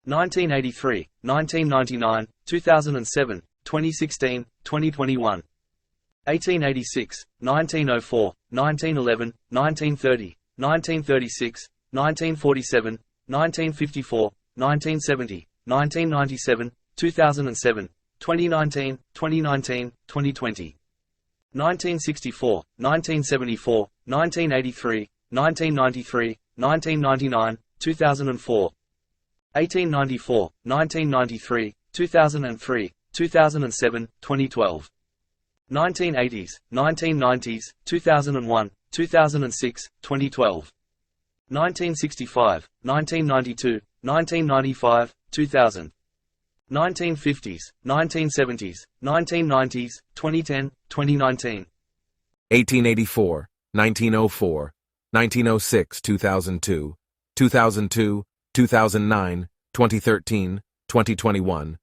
1983, 1999, 2007, 2016, 2021. 1886, 1904, 1911, 1930, 1936, 1947, 1954, 1970, 1997, 2007, 2019, 2019, 2020. 1964, 1974, 1983, 1993, 1999, 2004. 1894, 1993, 2003, 2007, 2012. 1980s, 1990s, 2001, 2006, 2012. 1965, 1992, 1995, 2000. 1950s, 1970s, 1990s, 2010, 2019. 1884, 1904, 1906, 2002, 2002, 2009, 2013, 2021,